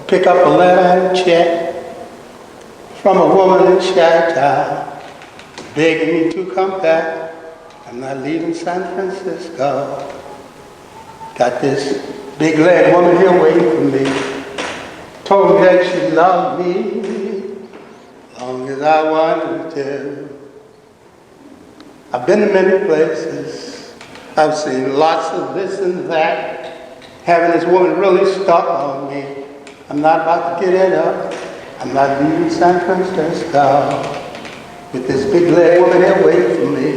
pick up a letter and check from a woman in Chi-Town begging me to come back. I'm not leaving San Francisco. Got this big leg woman here waiting for me. Told me that she loved me long as I wanted to. I've been to many places. I've seen lots of this and that. Having this woman really stuck on me. I'm not about to get it up. I'm not leaving San Francisco with this big leg woman here waiting for me.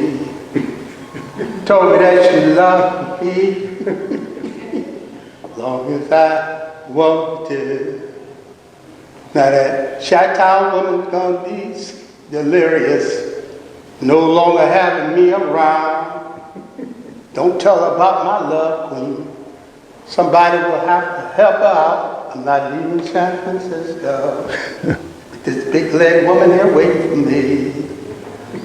Told me that she loved me long as I wanted to. Now that Chi-Town woman's gonna be delirious, no longer having me around. Don't tell her about my love queen. Somebody will have to help her out. I'm not leaving San Francisco. With this big leg woman here waiting for me.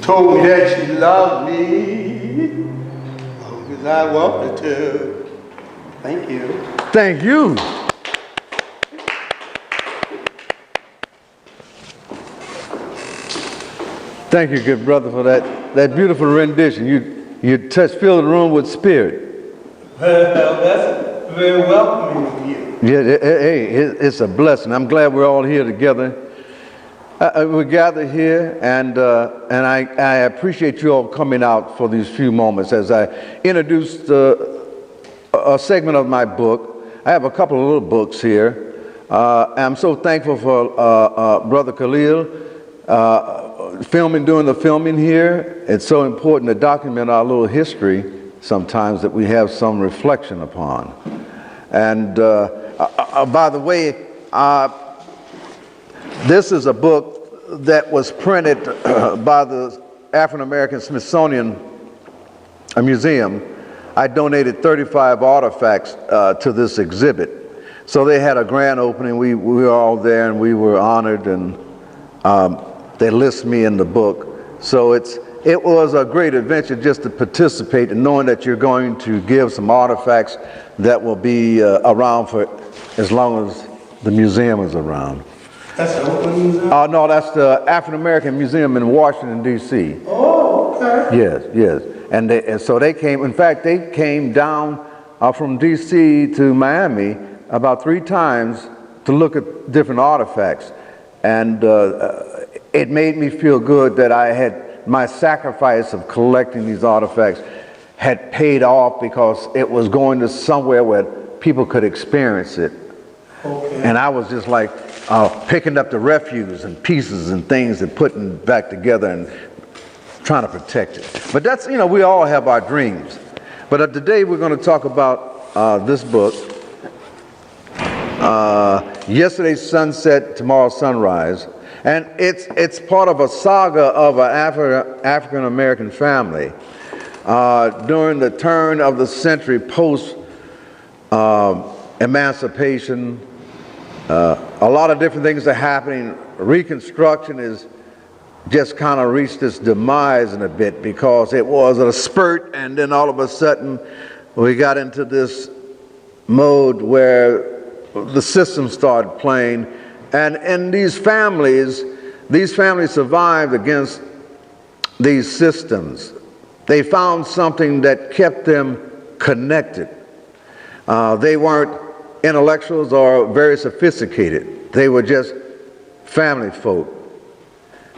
Told me that she loved me long as I wanted to. Thank you. Thank you. Thank you, good brother, for that beautiful rendition. You filled the room with spirit. Well, that's very welcoming of you. Yeah, hey, it's a blessing. I'm glad we're all here together. We gather here, and I appreciate you all coming out for these few moments as I introduced a segment of my book. I have a couple of little books here. I'm so thankful for Brother Khalil doing the filming here. It's so important to document our little history sometimes that we have some reflection upon. And by the way, this is a book that was printed by the African American Smithsonian Museum. I donated 35 artifacts to this exhibit. So they had a grand opening. We were all there and we were honored, and they list me in the book. So it was a great adventure just to participate and knowing that you're going to give some artifacts that will be around for as long as the museum is around. That's the Oakland Museum? No, that's the African American Museum in Washington, D.C. Oh, okay. Yes. And so they came, in fact, they came down from D.C. to Miami about 3 times to look at different artifacts. And it made me feel good that I had my sacrifice of collecting these artifacts had paid off, because it was going to somewhere where people could experience it. Okay. And I was just like picking up the refuse and pieces and things and putting it back together and trying to protect it. But that's, we all have our dreams. But today we're going to talk about this book, Yesterday's Sunset, Tomorrow's Sunrise. And it's part of a saga of an African American family during the turn of the century, post emancipation. A lot of different things are happening. Reconstruction is just kind of reached its demise in a bit, because it was a spurt, and then all of a sudden we got into this mode where the system started playing. And these families survived against these systems. They found something that kept them connected. They weren't intellectuals or very sophisticated. They were just family folk.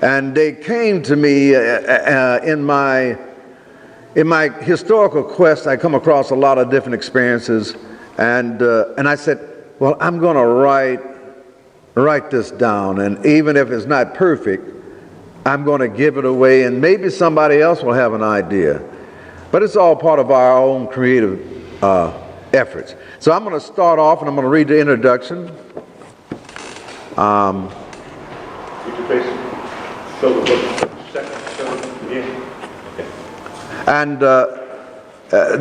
And they came to me in my historical quest. I come across a lot of different experiences, and I said, well, I'm going to write this down, and even if it's not perfect, I'm going to give it away, and maybe somebody else will have an idea. But it's all part of our own creative efforts. So I'm going to start off, and I'm going to read the introduction. Would you please fill the book second? And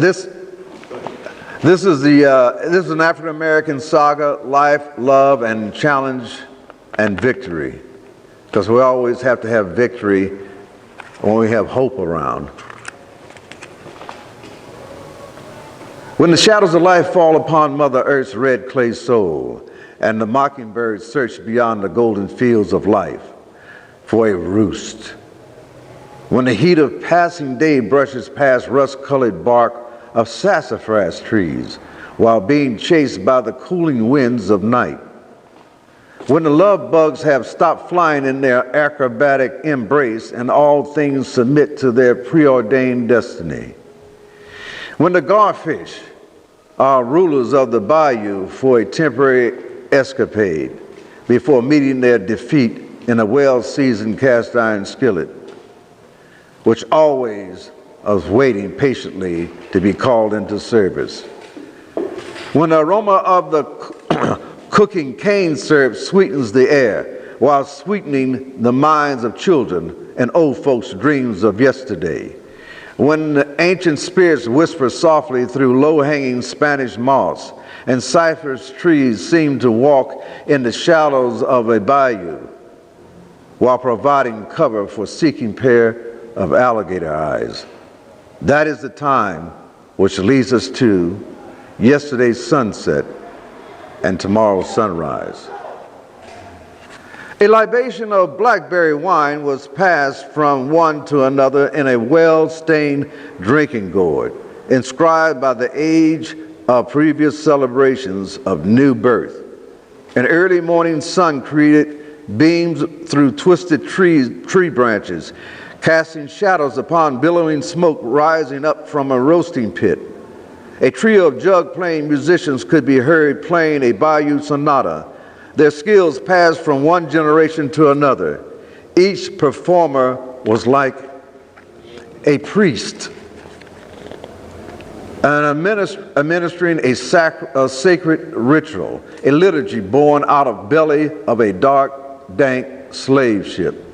this is an African American saga: life, love, and challenge, and victory. Because we always have to have victory when we have hope around. When the shadows of life fall upon Mother Earth's red clay soul, and the mockingbirds search beyond the golden fields of life for a roost. When the heat of passing day brushes past rust-colored bark of sassafras trees while being chased by the cooling winds of night. When the love bugs have stopped flying in their acrobatic embrace and all things submit to their preordained destiny. When the garfish are rulers of the bayou for a temporary escapade before meeting their defeat in a well-seasoned cast iron skillet, which always is waiting patiently to be called into service. When the aroma of the cooking cane syrup sweetens the air while sweetening the minds of children and old folks' dreams of yesterday. When the ancient spirits whisper softly through low-hanging Spanish moss and cypress trees seem to walk in the shallows of a bayou while providing cover for seeking pair of alligator eyes. That is the time which leads us to yesterday's sunset and tomorrow's sunrise. A libation of blackberry wine was passed from one to another in a well-stained drinking gourd, inscribed by the age of previous celebrations of new birth. An early morning sun created beams through twisted tree branches, casting shadows upon billowing smoke rising up from a roasting pit. A trio of jug-playing musicians could be heard playing a Bayou Sonata. Their skills passed from one generation to another. Each performer was like a priest and administering a sacred ritual, a liturgy born out of belly of a dark, dank slave ship.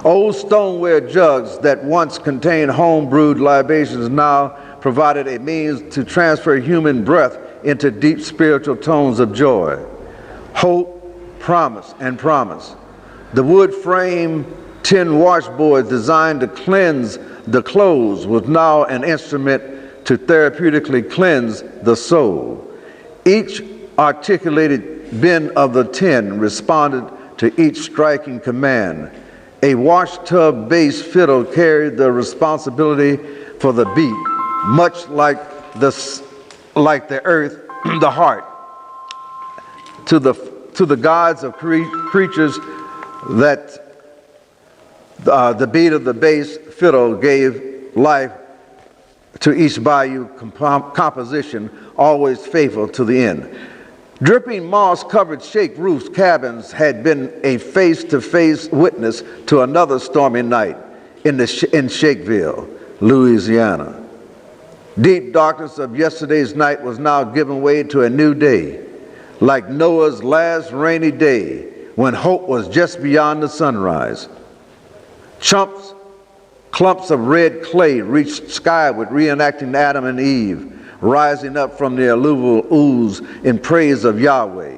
Old stoneware jugs that once contained home-brewed libations now provided a means to transfer human breath into deep spiritual tones of joy, hope, promise, and promise. The wood frame tin washboard designed to cleanse the clothes was now an instrument to therapeutically cleanse the soul. Each articulated bend of the tin responded to each striking command. A wash tub bass fiddle carried the responsibility for the beat, much like the earth, the heart, to the gods of creatures that the beat of the bass fiddle gave life to each bayou composition, always faithful to the end. Dripping moss-covered shake roofs cabins had been a face-to-face witness to another stormy night in Shakeville, Louisiana. Deep darkness of yesterday's night was now giving way to a new day, like Noah's last rainy day when hope was just beyond the sunrise. Clumps of red clay reached skyward, reenacting Adam and Eve, rising up from the alluvial ooze in praise of Yahweh.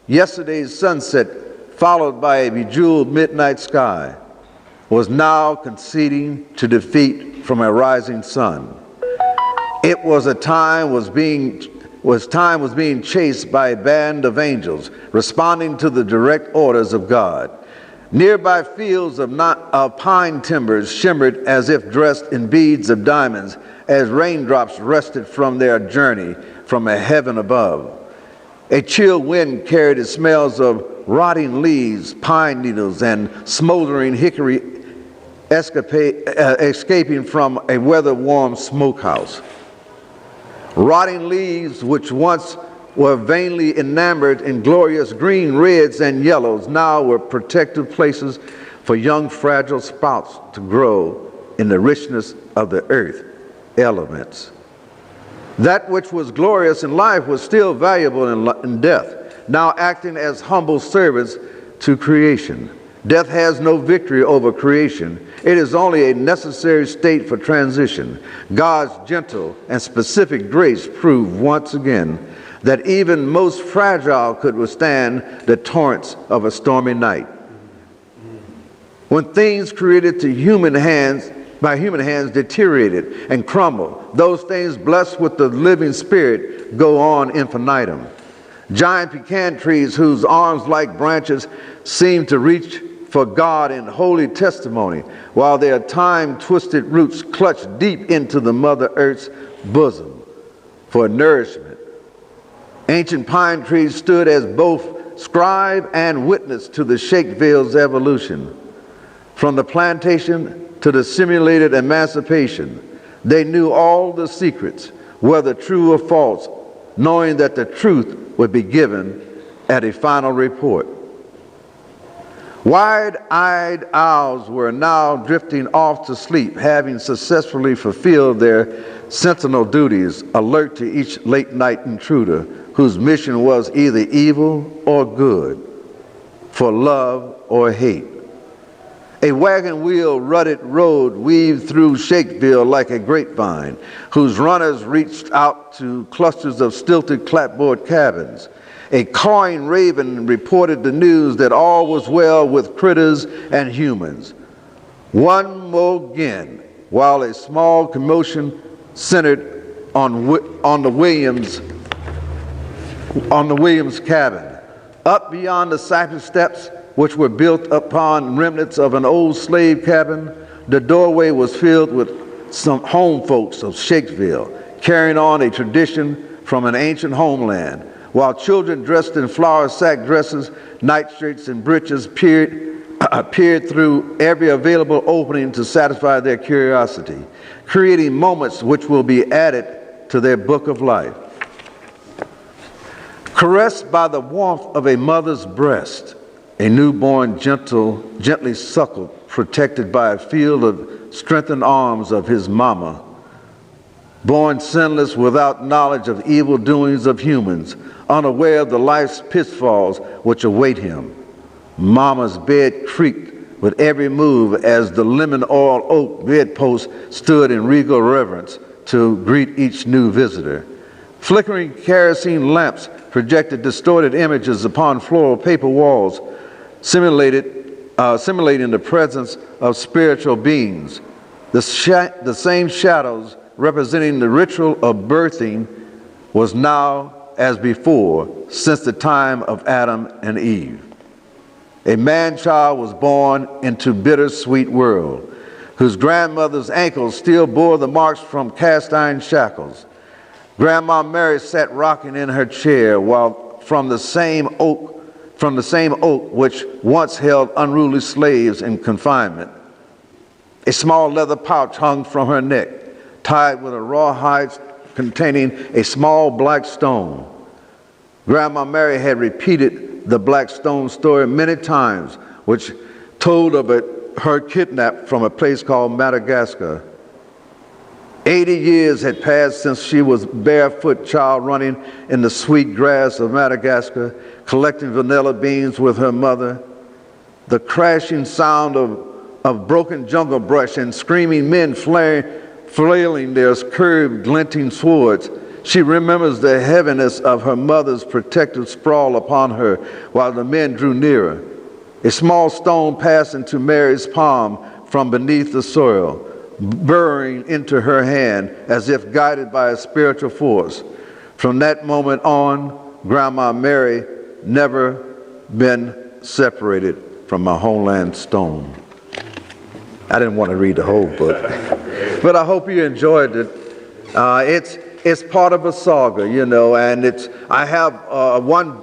Yesterday's sunset, followed by a bejeweled midnight sky, was now conceding to defeat from a rising sun. It was time was being chased by a band of angels, responding to the direct orders of God. Nearby fields of pine timbers shimmered as if dressed in beads of diamonds as raindrops rested from their journey from a heaven above. A chill wind carried the smells of rotting leaves, pine needles, and smoldering hickory escaping from a weather-warm smokehouse. Rotting leaves, which once were vainly enamored in glorious green, reds, and yellows, now were protective places for young fragile sprouts to grow in the richness of the earth elements. That which was glorious in life was still valuable in death, now acting as humble servants to creation. Death has no victory over creation. It is only a necessary state for transition. God's gentle and specific grace proved once again that even most fragile could withstand the torrents of a stormy night. When things created to human hands by human hands deteriorated and crumble. Those things blessed with the living spirit go on infinitum. Giant pecan trees whose arms like branches seem to reach for God in holy testimony, while their time-twisted roots clutch deep into the Mother Earth's bosom for nourishment. Ancient pine trees stood as both scribe and witness to the Shakespeare's evolution. From the plantation to the simulated emancipation, they knew all the secrets, whether true or false, knowing that the truth would be given at a final report. Wide-eyed owls were now drifting off to sleep, having successfully fulfilled their sentinel duties, alert to each late-night intruder whose mission was either evil or good, for love or hate. A wagon wheel rutted road weaved through Shakespeare like a grapevine, whose runners reached out to clusters of stilted clapboard cabins. A cawing raven reported the news that all was well with critters and humans. One more again, while a small commotion centered on the Williams cabin. Up beyond the cypress steps, which were built upon remnants of an old slave cabin, the doorway was filled with some home folks of Shakespeare, carrying on a tradition from an ancient homeland, while children dressed in flower sack dresses, nightshirts, and breeches peered through every available opening to satisfy their curiosity, creating moments which will be added to their book of life. Caressed by the warmth of a mother's breast, a newborn gently suckled, protected by a field of strengthened arms of his mama, born sinless without knowledge of evil doings of humans, unaware of the life's pitfalls which await him. Mama's bed creaked with every move as the lemon oil oak bedpost stood in regal reverence to greet each new visitor. Flickering kerosene lamps projected distorted images upon floral paper walls, simulating the presence of spiritual beings. The same shadows representing the ritual of birthing was now as before since the time of Adam and Eve. A man-child was born into bittersweet world, whose grandmother's ankles still bore the marks from cast-iron shackles. Grandma Mary sat rocking in her chair while from the same oak which once held unruly slaves in confinement, a small leather pouch hung from her neck, tied with a rawhide containing a small black stone. Grandma Mary had repeated the black stone story many times, which told of her kidnapped from a place called Madagascar. 80 years had passed since she was a barefoot child running in the sweet grass of Madagascar, collecting vanilla beans with her mother. The crashing sound of broken jungle brush and screaming men flailing their curved, glinting swords. She remembers the heaviness of her mother's protective sprawl upon her while the men drew nearer. A small stone passed into Mary's palm from beneath the soil, burrowing into her hand as if guided by a spiritual force. From that moment on, Grandma Mary never been separated from my homeland stone. I didn't want to read the whole book, but I hope you enjoyed it. It's part of a saga, you know, and I have one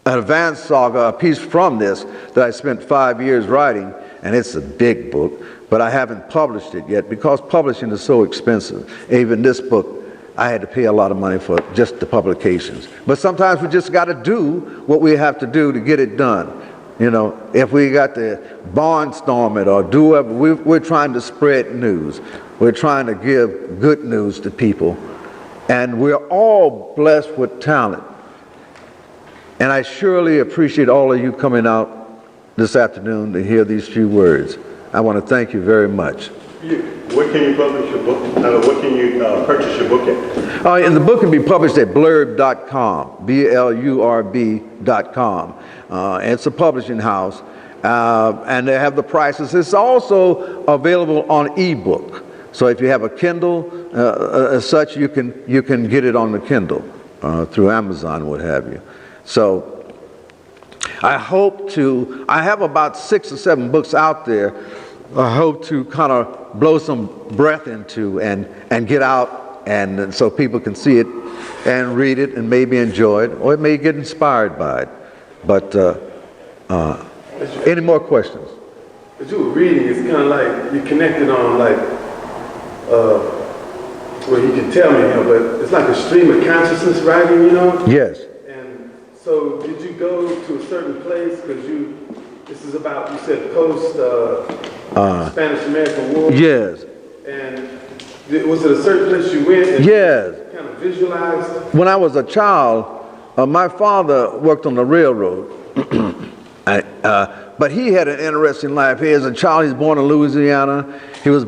advanced saga, a piece from this that I spent 5 years writing, and it's a big book, but I haven't published it yet because publishing is so expensive. Even this book, I had to pay a lot of money for just the publications. But sometimes we just got to do what we have to do to get it done. You know, if we got to barnstorm it or do whatever, we're trying to spread news. We're trying to give good news to people. And we're all blessed with talent. And I surely appreciate all of you coming out this afternoon to hear these few words. I want to thank you very much. Where can you publish your book? Where can you purchase your book at? And the book can be published at blurb.com, blurb.com. It's a publishing house. and they have the prices. It's also available on ebook. So if you have a Kindle, as such, you can get it on the Kindle through Amazon, what have you. So I have about 6 or 7 books out there. I hope to kind of blow some breath into and get out, and so people can see it and read it and maybe enjoy it, or it may get inspired by it. But any more questions? As you were reading, it's kind of like you connected on well, you can tell me, but it's like a stream of consciousness writing, Yes. And so did you go to a certain place? Because this is about, you said post Spanish-American War. Yes. And was it a certain place you went and Yes. kind of visualized? When I was a child, my father worked on the railroad. But he had an interesting life. He, as a child, he was born in Louisiana. His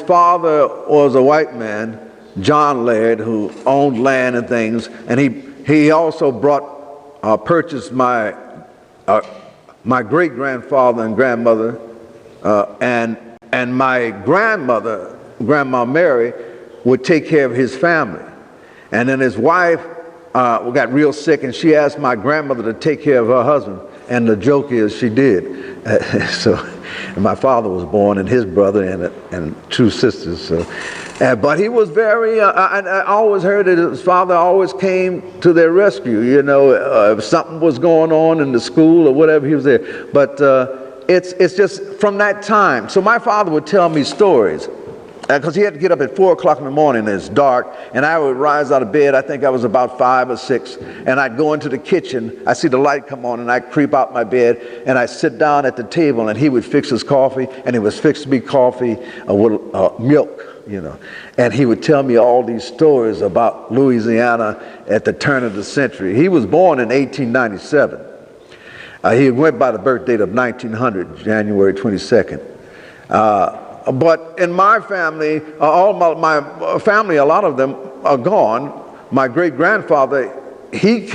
father was a white man, John Laird, who owned land and things. And he also purchased my great-grandfather and grandmother, and my grandmother, Grandma Mary, would take care of his family. And then his wife got real sick, and she asked my grandmother to take care of her husband. And the joke is she did. So my father was born, and his brother and 2 sisters. So, but he was very, I always heard that his father always came to their rescue. If something was going on in the school or whatever, he was there. But it's just from that time. So my father would tell me stories. Because he had to get up at 4 o'clock in the morning and it's dark, and I would rise out of bed. I think I was about 5 or 6, and I'd go into the kitchen. I see the light come on, and I'd creep out my bed, and I'd sit down at the table, and he would fix his coffee, and he would fix me coffee with milk, And he would tell me all these stories about Louisiana at the turn of the century. He was born in 1897. He went by the birth date of 1900, January 22nd. But in my family, all my family, a lot of them are gone. My great-grandfather, his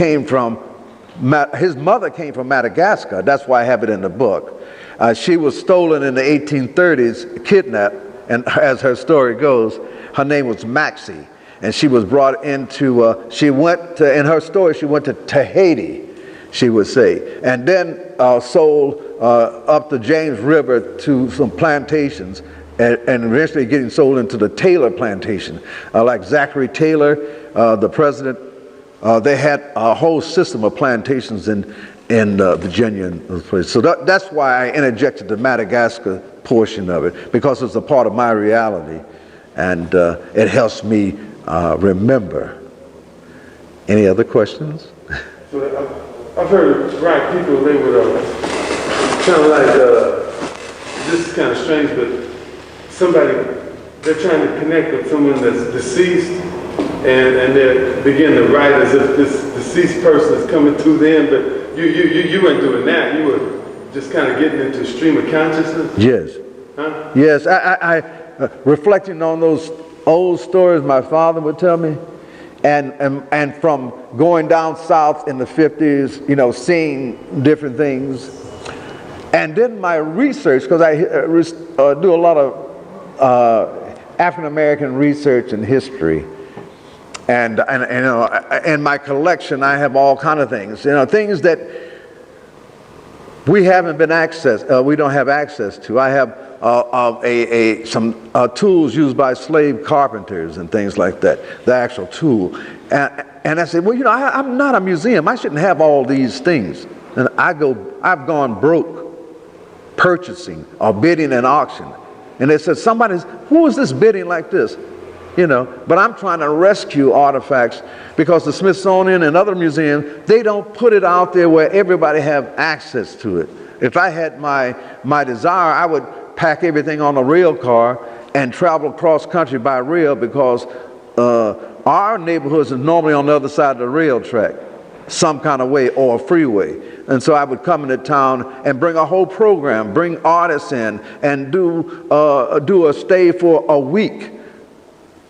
mother came from Madagascar. That's why I have it in the book. She was stolen in the 1830s, kidnapped, and as her story goes, her name was Maxie. And she was brought into, in her story, she went to Tahiti, she would say, and then sold up the James River to some plantations, and eventually getting sold into the Taylor plantation. Like Zachary Taylor, the president, they had a whole system of plantations in Virginia and those places. So that's why I interjected the Madagascar portion of it, because it's a part of my reality, and it helps me remember. Any other questions? So I've heard people, they would kind of like, this is kind of strange, but they're trying to connect with someone that's deceased, and they begin to write as if this deceased person is coming to them, but you weren't doing that. You were just kind of getting into a stream of consciousness? Yes. Huh? Yes, I reflecting on those old stories my father would tell me, and from going down south in the 50s, seeing different things. And then my research, because I do a lot of African-American research and history, and in my collection I have all kind of things, things that we don't have access to. I have some tools used by slave carpenters and things like that, the actual tool. And I said, well, I'm not a museum. I shouldn't have all these things. And I've gone broke purchasing or bidding an auction. And they said, who is this bidding like this? But I'm trying to rescue artifacts, because the Smithsonian and other museums, they don't put it out there where everybody have access to it. If I had my desire, I would pack everything on a rail car and travel cross country by rail, because our neighborhoods is normally on the other side of the rail track, some kind of way, or a freeway. And so I would come into town and bring a whole program, bring artists in, and do a stay for a week,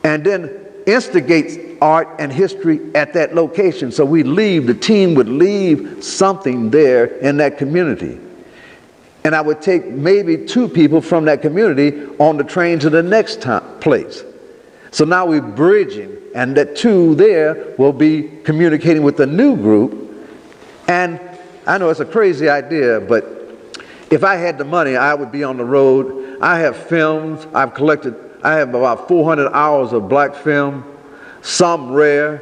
and then instigate art and history at that location. So the team would leave something there in that community. and I would take maybe 2 people from that community on the train to the next place. So now we're bridging, and that 2 there will be communicating with the new group. And I know it's a crazy idea, but if I had the money, I would be on the road. I have films. I have about 400 hours of black film, some rare.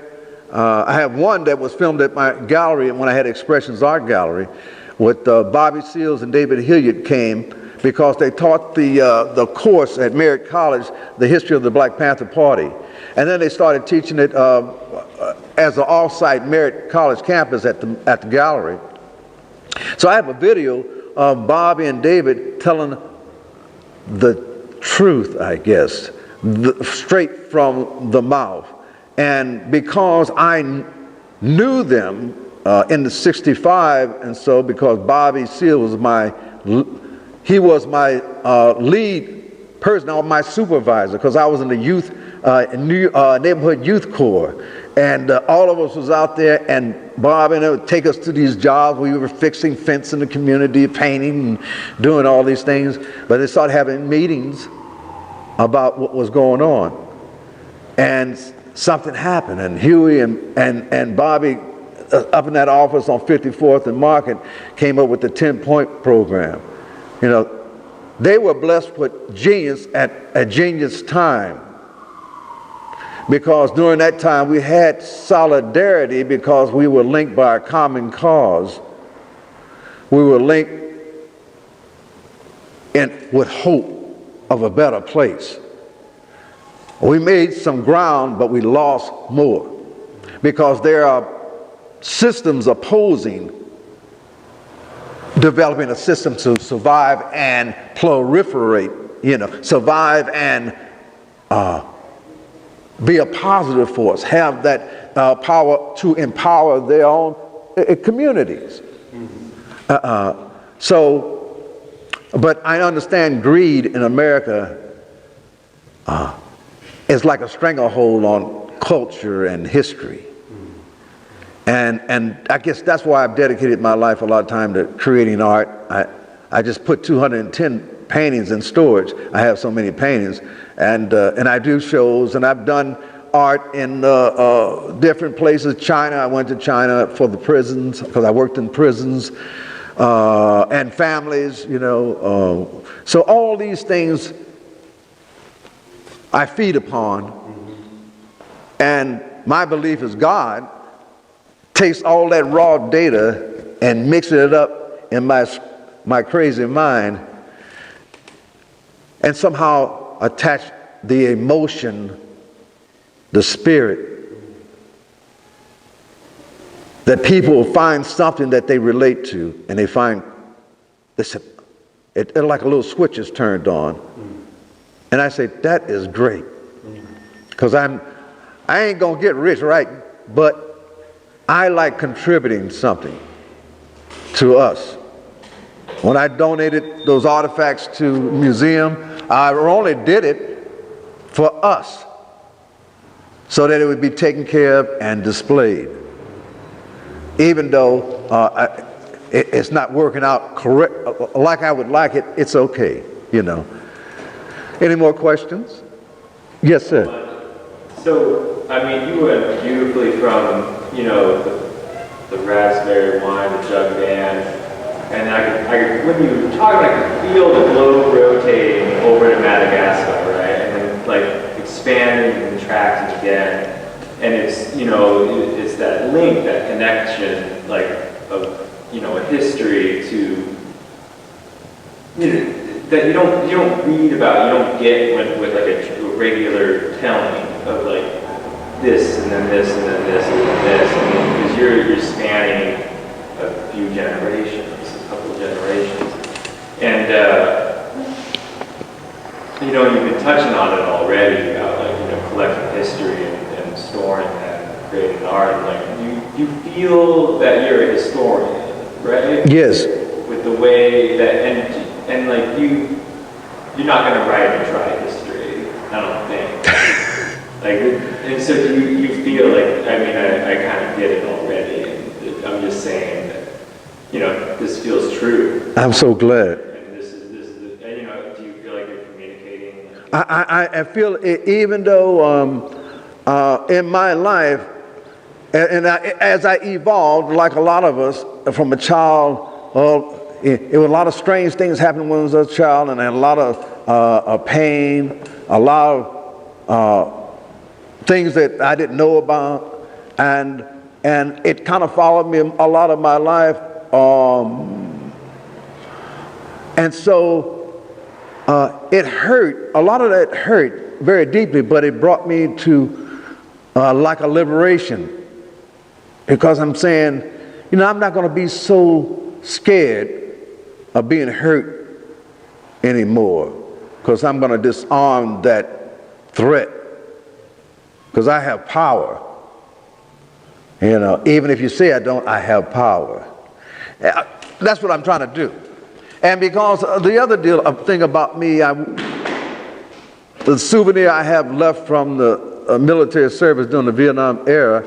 I have one that was filmed at my gallery when I had Expressions Art Gallery with Bobby Seals and David Hilliard came because they taught the course at Merritt College, the history of the Black Panther Party. And then they started teaching it as an off-site Merritt College campus at the gallery. So I have a video of Bobby and David telling the truth, I guess, straight from the mouth. And because I knew them in the 65 and so, because Bobby Seale was my lead person, or my supervisor, because I was in the youth, neighborhood youth corps. And all of us was out there, and Bob and they would take us to these jobs. We were fixing fence in the community, painting, and doing all these things. But they started having meetings about what was going on. And something happened, and Huey and Bobby up in that office on 54th and Market came up with the 10-point program. You know, they were blessed with genius at a genius time, because during that time we had solidarity because we were linked by a common cause. We were linked with hope of a better place. We made some ground, but we lost more because there are systems opposing developing a system to survive and proliferate, survive and be a positive force, have that power to empower their own communities. But I understand greed in America is like a stranglehold on culture and history. And I guess that's why I've dedicated my life a lot of time to creating art. I just put 210 paintings in storage. I have so many paintings, and I do shows, and I've done art in different places. China, I went to China for the prisons because I worked in prisons and families, so all these things I feed upon, and my belief is God takes all that raw data and mixes it up in my crazy mind and somehow attach the emotion, the spirit, that people find something that they relate to, and they find this, it's like a little switch is turned on. And I say, that is great, because I ain't gonna get rich, right? But I like contributing something to us. When I donated those artifacts to the museum, I only did it for us, so that it would be taken care of and displayed. Even though it's not working out correct like I would like it, it's okay, Any more questions? Yes, sir. So, I mean, you went beautifully from, the raspberry wine, the jug band, and I when you were talking, I could feel the globe rotating over to Madagascar, right? And then, expanding and contracting again. And it's, it's that link, that connection, of, a history to, that you don't read about, you don't get with a regular telling of this and then this and then this and then this. Because you're spanning a few generations, a couple of generations. And you've been touching on it already about collecting history and storing and creating art. You feel that you're a historian, right? Yes. With the way that and you're not going to write and try history, I don't think. And so you feel I kind of get it already. And I'm just saying that, this feels true. I'm so glad. I feel even though in my life, as I evolved, like a lot of us, from a child, it was a lot of strange things happened when I was a child, and I had a lot of pain, a lot of things that I didn't know about, and it kind of followed me a lot of my life, and so it hurt. A lot of that hurt very deeply, but it brought me to like a liberation, because I'm saying, you know, I'm not going to be so scared of being hurt anymore, because I'm going to disarm that threat, because I have power. You know, even if you say I don't, I have power. That's what I'm trying to do. And because the other thing about me, the souvenir I have left from the military service during the Vietnam era,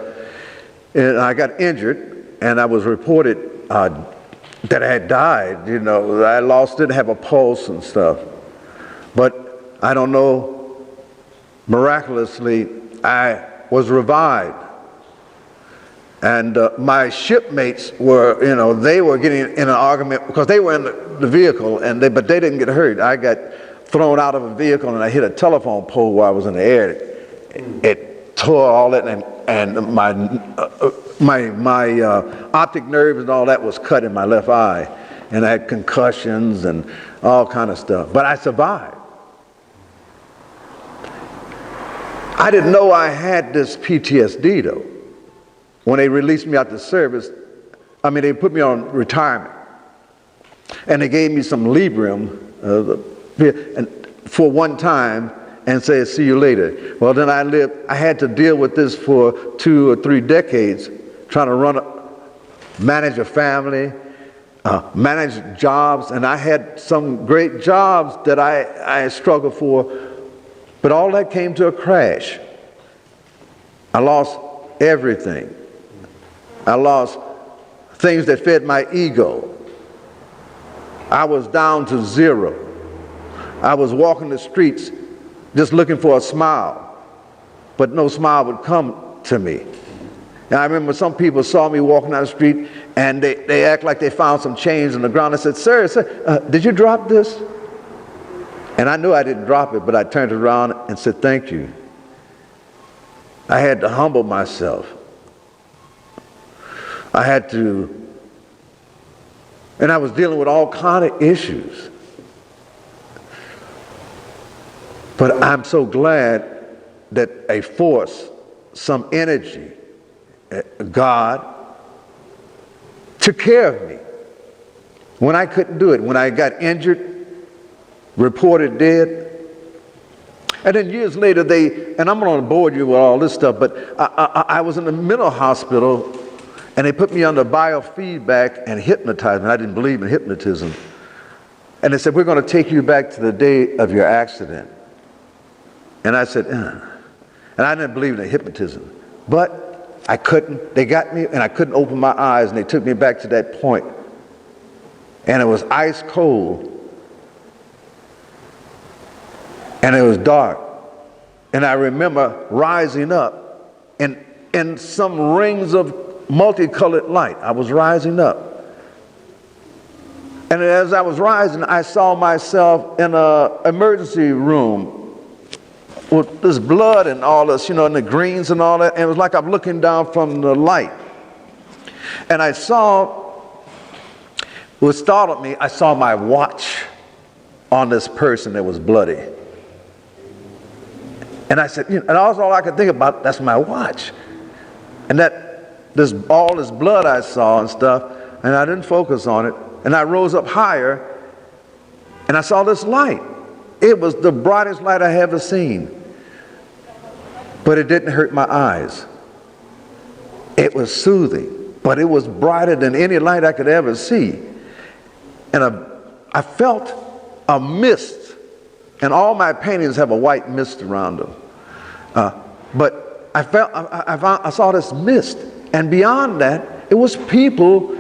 and I got injured, and I was reported that I had died. You know, I didn't have a pulse and stuff. But I don't know, miraculously, I was revived. And my shipmates were, you know, they were getting in an argument because they were in the vehicle, but they didn't get hurt. I got thrown out of a vehicle and I hit a telephone pole while I was in the air. It tore all that, and my optic nerve and all that was cut in my left eye, and I had concussions and all kind of stuff. But I survived. I didn't know I had this PTSD though. When they released me out the service, they put me on retirement, and they gave me some Librium and for one time, and said, "See you later." Well, then I had to deal with this for 2 or 3 decades, trying to manage a family, manage jobs, and I had some great jobs that I struggled for, but all that came to a crash. I lost everything. I lost things that fed my ego. I was down to zero. I was walking the streets just looking for a smile, but no smile would come to me. And I remember some people saw me walking down the street, and they act like they found some change on the ground. I said, sir, did you drop this? And I knew I didn't drop it, but I turned around and said, thank you. I had to humble myself. I had to, and I was dealing with all kind of issues. But I'm so glad that a force, some energy, God, took care of me when I couldn't do it. When I got injured, reported dead, and then years later and I'm going to bore you with all this stuff, but I was in a mental hospital, and they put me under biofeedback and hypnotized me. I didn't believe in hypnotism. And they said, we're going to take you back to the day of your accident. And I said, And I didn't believe in hypnotism. But I couldn't. They got me, and I couldn't open my eyes, and they took me back to that point. And it was ice cold. And it was dark. And I remember rising up in some rings of multicolored light. I was rising up. And as I was rising, I saw myself in an emergency room with this blood and all this, and the greens and all that. And it was like I'm looking down from the light. And I saw, what startled me, I saw my watch on this person that was bloody. And I said, and all I could think about, that's my watch. And all this blood I saw and stuff, and I didn't focus on it. And I rose up higher, and I saw this light. It was the brightest light I ever seen. But it didn't hurt my eyes. It was soothing, but it was brighter than any light I could ever see. And I felt a mist, and all my paintings have a white mist around them. But I saw this mist, and beyond that, it was people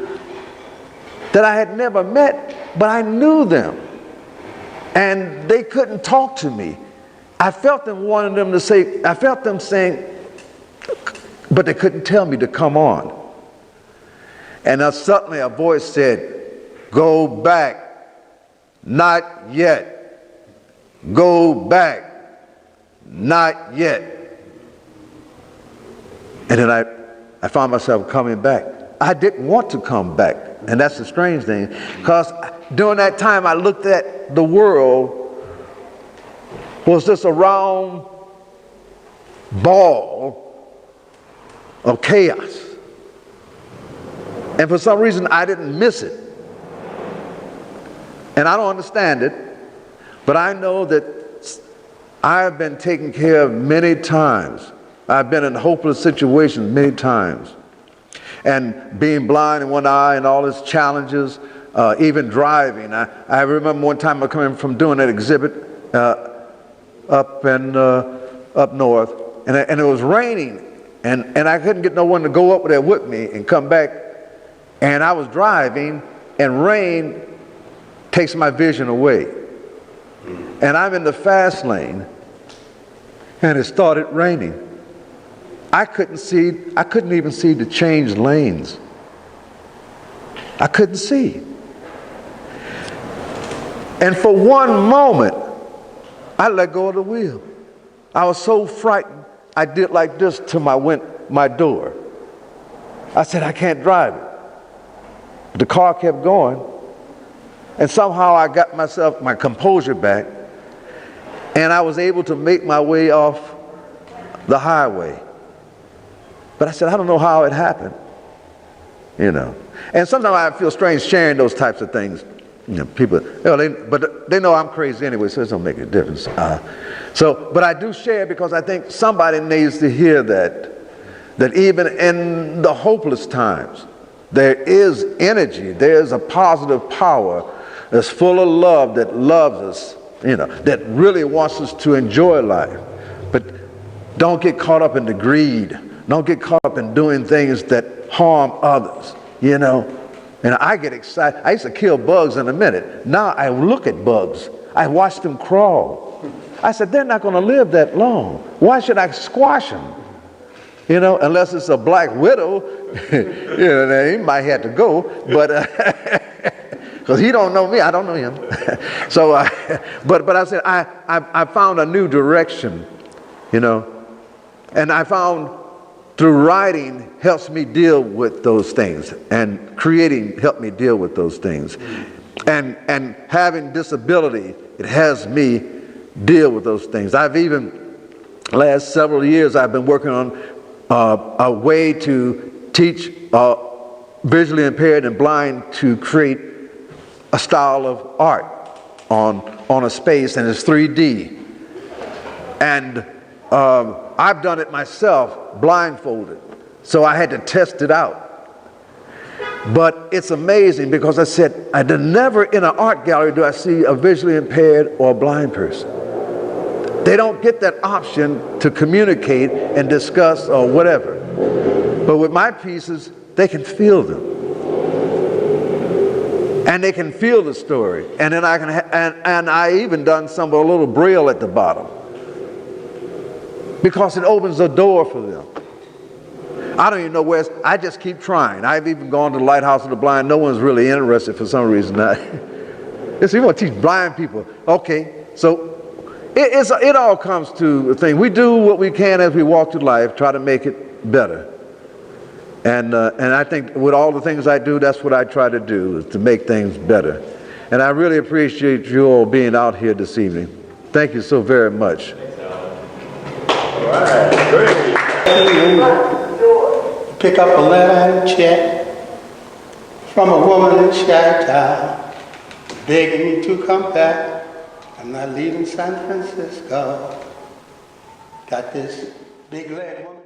that I had never met, but I knew them. And they couldn't talk to me. I felt them wanting them to say, I felt them saying, but they couldn't tell me to come on. And then suddenly a voice said, "Go back, not yet. Go back, not yet." And then I found myself coming back. I didn't want to come back. And that's the strange thing, because during that time I looked at the world was just a round ball of chaos. And for some reason I didn't miss it. And I don't understand it, but I know that I've been taken care of many times. I've been in hopeless situations many times. And being blind in one eye and all its challenges, even driving. I remember one time I coming from doing that exhibit up north, and it was raining, and I couldn't get no one to go up there with me and come back. And I was driving, and rain takes my vision away. And I'm in the fast lane, and it started raining. I couldn't even see to change lanes. I couldn't see. And for one moment, I let go of the wheel. I was so frightened, I did like this to my door. I said, I can't drive it. The car kept going, and somehow I got my composure back, and I was able to make my way off the highway. But I said, I don't know how it happened, you know. And sometimes I feel strange sharing those types of things. You know, people, but they know I'm crazy anyway, so it don't make a difference. But I do share because I think somebody needs to hear that even in the hopeless times, there is energy, there's a positive power that's full of love, that loves us, you know, that really wants us to enjoy life. But don't get caught up in the greed. Don't get caught up in doing things that harm others, you know. And I get excited. I used to kill bugs in a minute. Now I look at bugs. I watch them crawl. I said, they're not going to live that long. Why should I squash them? You know, unless it's a black widow, you know, he might have to go, but because he don't know me, I don't know him. But I said, I found a new direction, you know, and I found through writing helps me deal with those things, and creating helped me deal with those things, and having disability, it has me deal with those things. I've even last several years I've been working on a way to teach visually impaired and blind to create a style of art on a space, and it's 3D. And I've done it myself, blindfolded, so I had to test it out. But it's amazing because I said, never in an art gallery do I see a visually impaired or a blind person. They don't get that option to communicate and discuss or whatever. But with my pieces, they can feel them. And they can feel the story. And then I can, and I even done some with a little braille at the bottom, because it opens a door for them. I don't even know where I just keep trying. I've even gone to the Lighthouse of the Blind. No one's really interested for some reason. It's, you want to teach blind people. Okay, so it all comes to a thing. We do what we can as we walk through life, try to make it better. And I think with all the things I do, that's what I try to do, is to make things better. And I really appreciate you all being out here this evening. Thank you so very much. All right, great. Pick up a letter and check from a woman in Chi-Town, begging me to come back. I'm not leaving San Francisco. Got this big leg woman.